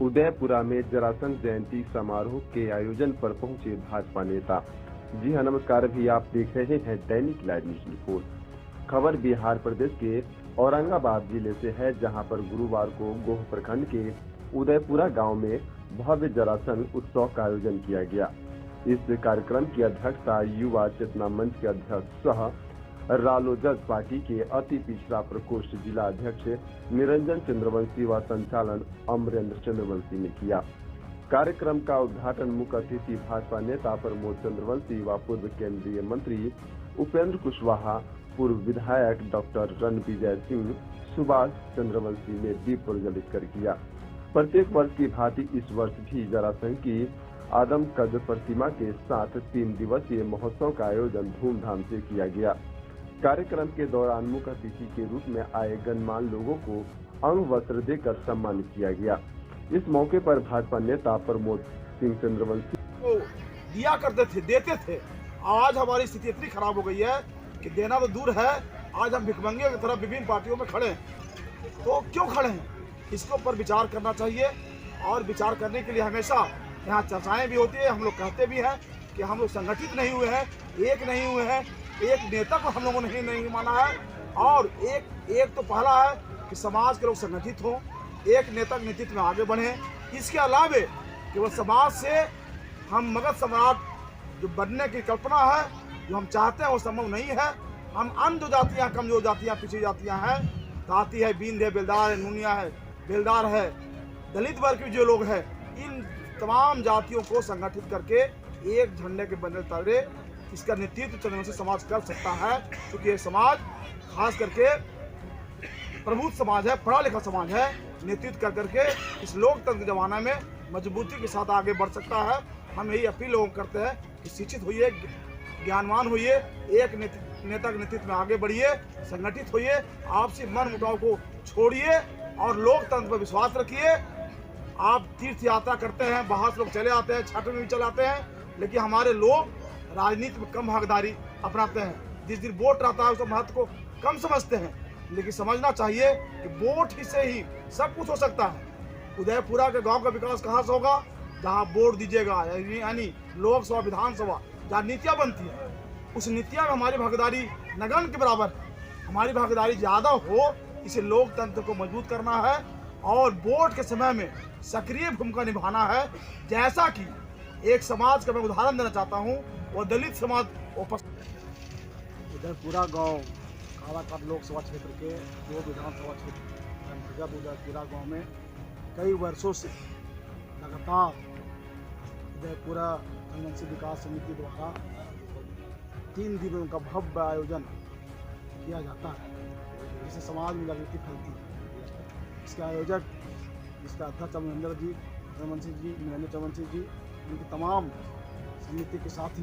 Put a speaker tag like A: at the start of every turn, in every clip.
A: उदयपुरा में जरासंध जयंती समारोह के आयोजन पर पहुंचे भाजपा नेता। जी हां, नमस्कार। अभी आप देख रहे हैं दैनिक लाइव न्यूज रिपोर्ट। खबर बिहार प्रदेश के औरंगाबाद जिले से है, जहां पर गुरुवार को गोह प्रखंड के उदयपुरा गांव में भव्य जरासंध उत्सव का आयोजन किया गया। इस कार्यक्रम की अध्यक्षता युवा चेतना मंच के अध्यक्ष सह रालोजद पार्टी के अति पिछड़ा प्रकोष्ठ जिला अध्यक्ष निरंजन चंद्रवंशी व संचालन अमरेंद्र चंद्रवंशी ने किया। कार्यक्रम का उद्घाटन मुख्य अतिथि भाजपा नेता प्रमोद चंद्रवंशी व पूर्व केंद्रीय मंत्री उपेंद्र कुशवाहा, पूर्व विधायक डॉक्टर रणविजय सिंह, सुभाष चंद्रवंशी ने दीप प्रज्वलित कर किया। प्रत्येक वर्ष की भांति इस वर्ष भी जरासंध की आदमकद प्रतिमा के साथ 3 दिवसीय महोत्सव का आयोजन धूमधाम से किया गया। कार्यक्रम के दौरान मुख्य अतिथि के रूप में आए गणमान्य लोगों को अंग वस्त्र देकर सम्मानित किया गया। इस मौके पर भाजपा नेता प्रमोद सिंह चंद्रवंशी
B: को दिया करते थे, देते थे। आज हमारी स्थिति इतनी खराब हो गई है कि देना तो दूर है, आज हम भिखमंगे की तरह विभिन्न पार्टियों में खड़े हैं। तो क्यों खड़े हैं, इसके ऊपर विचार करना चाहिए। और विचार करने के लिए हमेशा यहाँ चर्चाएं भी होती है। हम लोग कहते भी हैं कि हम लोग संगठित नहीं हुए हैं, एक नहीं हुए हैं, एक नेता को हम लोगों ने नहीं माना है। और एक तो पहला है कि समाज के लोग संगठित हों, एक नेता के नेतृत्व में आगे बढ़े। इसके अलावे केवल समाज से हम मगध सम्राट जो बनने की कल्पना है, जो हम चाहते हैं, वो संभव नहीं है। हम अन्य जो जातियाँ, कमजोर जातियाँ, पिछड़ी जातियाँ हैं, ताती है, बींद है, बेलदार है, नूनिया है, बेलदार है, दलित वर्ग के जो लोग हैं, इन तमाम जातियों को संगठित करके एक झंडे के बंधे तले इसका नेतृत्व चंद्रवंशी समाज कर सकता है। क्योंकि ये समाज खास करके प्रबुद्ध समाज है, पढ़ा लिखा समाज है। नेतृत्व कर करके इस लोकतंत्र के जमाना में मजबूती के साथ आगे बढ़ सकता है। हम यही अपील लोगों को करते हैं कि शिक्षित होइए, ज्ञानवान होइए, एक नेता के नेतृत्व में आगे बढ़िए, संगठित होइए, आपसी मन मुटाव को छोड़िए और लोकतंत्र पर विश्वास रखिए। आप तीर्थ यात्रा करते हैं, बाहर से लोग चले आते हैं, छठ में भी चले आते हैं, लेकिन हमारे लोग राजनीति में कम भागीदारी अपनाते हैं। जिस दिन वोट रहता है, उसका महत्व को कम समझते हैं। लेकिन समझना चाहिए कि वोट ही से ही सब कुछ हो सकता है। उदयपुरा के गांव का विकास कहाँ से होगा? जहाँ वोट दीजिएगा, यानी लोकसभा, विधानसभा, जहाँ नीतियाँ बनती है, उस नीतियाँ में हमारी भागीदारी नगन के बराबर है। हमारी भागीदारी ज़्यादा हो, इसे लोकतंत्र को मजबूत करना है और वोट के समय में सक्रिय भूमिका निभाना है। जैसा कि एक समाज का मैं उदाहरण देना चाहता हूँ, वो दलित समाज। उदयपुरा गांव कालाकाट लोकसभा क्षेत्र के 2 विधानसभा क्षेत्र अंतर्गत उदयपुरा गांव में कई वर्षों से लगातार उदयपुरा जनवंशी विकास समिति द्वारा 3 दिनों का भव्य आयोजन किया जाता है, जिससे समाज में जागृति फैलती है। इसके आयोजक, इसका अध्यक्ष निरंजन चंद्रवंशी जी, उनकी तमाम समिति के साथी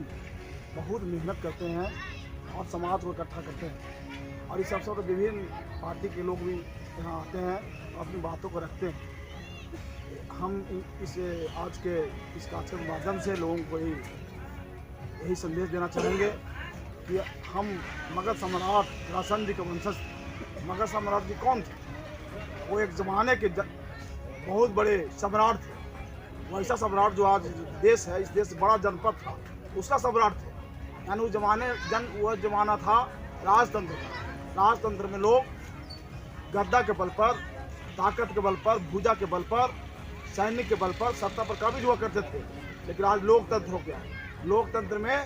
B: बहुत मेहनत करते हैं और समाज को इकट्ठा करते हैं। और इस अवसर पर विभिन्न पार्टी के लोग भी यहाँ आते हैं, अपनी बातों को रखते हैं। हम इस आज के माध्यम से लोगों को यही संदेश देना चाहेंगे कि हम मगध सम्राट जरासंध जी के वंशज। मगध सम्राट जी कौन थे? वो एक ज़माने के बहुत बड़े सम्राट थे। वो ऐसा सम्राट जो आज देश है, इस देश से बड़ा जनपद था, उसका सम्राट थे। यानी वो जमाना था राजतंत्र का। राजतंत्र में लोग गद्दा के बल पर, ताकत के बल पर, भुजा के बल पर, सैनिक के बल पर सत्ता पर काबिज हुआ करते थे। लेकिन आज लोकतंत्र हो गया है। लोकतंत्र में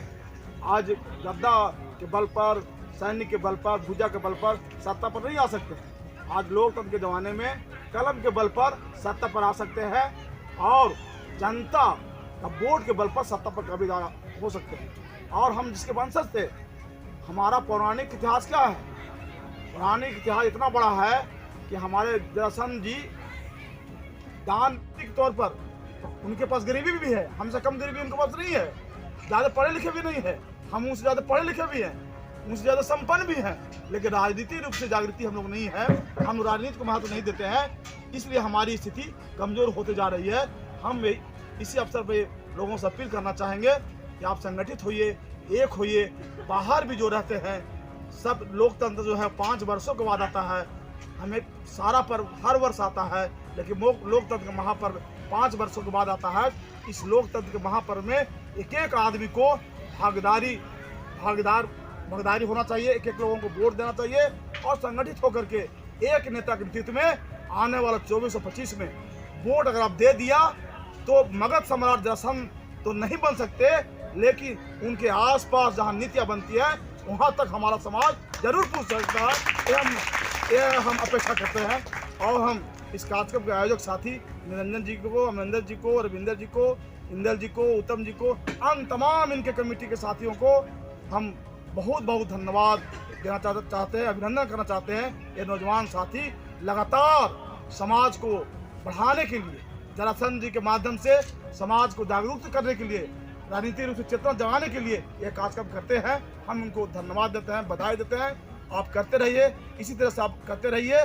B: आज गद्दा के बल पर, सैनिक के बल पर, भुजा के बल पर सत्ता पर नहीं आ सकते। आज लोकतंत्र के ज़माने में कलम के बल पर सत्ता पर आ सकते हैं और जनता का वोट के बल पर सत्ता पर कभी हो सकते हैं। और हम जिसके वंशज थे, हमारा पौराणिक इतिहास क्या है? पौराणिक इतिहास इतना बड़ा है कि हमारे जरासंध जी दान के तौर पर, उनके पास गरीबी भी है, हमसे कम गरीबी उनके पास नहीं है। ज़्यादा पढ़े लिखे भी नहीं है, हम उनसे ज़्यादा पढ़े लिखे भी हैं, उनसे ज़्यादा संपन्न भी हैं। लेकिन राजनीतिक रूप से जागृति हम लोग नहीं है, हम राजनीति को महत्व नहीं देते हैं, इसलिए हमारी स्थिति कमज़ोर होते जा रही है। हम इसी अवसर पर लोगों से अपील करना चाहेंगे कि आप संगठित होइए, एक होइए। बाहर भी जो रहते हैं, सब लोकतंत्र जो है 5 वर्षों के बाद आता है, हमें सारा पर्व हर वर्ष आता है, लेकिन लोकतंत्र का महापर्व 5 वर्षों के बाद आता है। इस लोकतंत्र के महापर्व में एक एक आदमी को भागीदारी होना चाहिए, एक एक लोगों को वोट देना चाहिए और संगठित होकर के एक नेता के नेतृत्व में आने वाला 24 और 25 में वोट अगर आप दे दिया तो मगध सम्राट जरासंध तो नहीं बन सकते, लेकिन उनके आसपास जहां नीतियां बनती है वहां तक हमारा समाज जरूर पहुंच सकता है। ये हम अपेक्षा करते हैं। और हम इस कार्यक्रम के आयोजक साथी निरंजन जी को, अमरिंदर जी को, रविंदर जी को, इंदल जी को, उत्तम जी को, अन्य तमाम इनके कमेटी के साथियों को हम बहुत बहुत धन्यवाद देना चाहते हैं, अभिनंदन करना चाहते हैं। ये नौजवान साथी लगातार समाज को बढ़ाने के लिए, जरासंध जी के माध्यम से समाज को जागरूक करने के लिए, राजनीतिक रूप से चेतना जगाने के लिए ये कार्यक्रम करते हैं। हम उनको धन्यवाद देते हैं, बधाई देते हैं। आप करते रहिए, इसी तरह से आप करते रहिए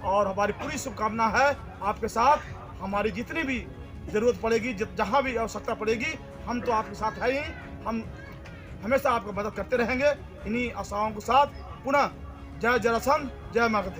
B: और हमारी पूरी शुभकामना है आपके साथ। हमारी जितनी भी ज़रूरत पड़ेगी, जहाँ भी आवश्यकता पड़ेगी, हम तो आपके साथ है ही। हम हमेशा आपको मदद करते रहेंगे। इन्हीं आशाओं के साथ पुनः जय जरासंध, जय मगध।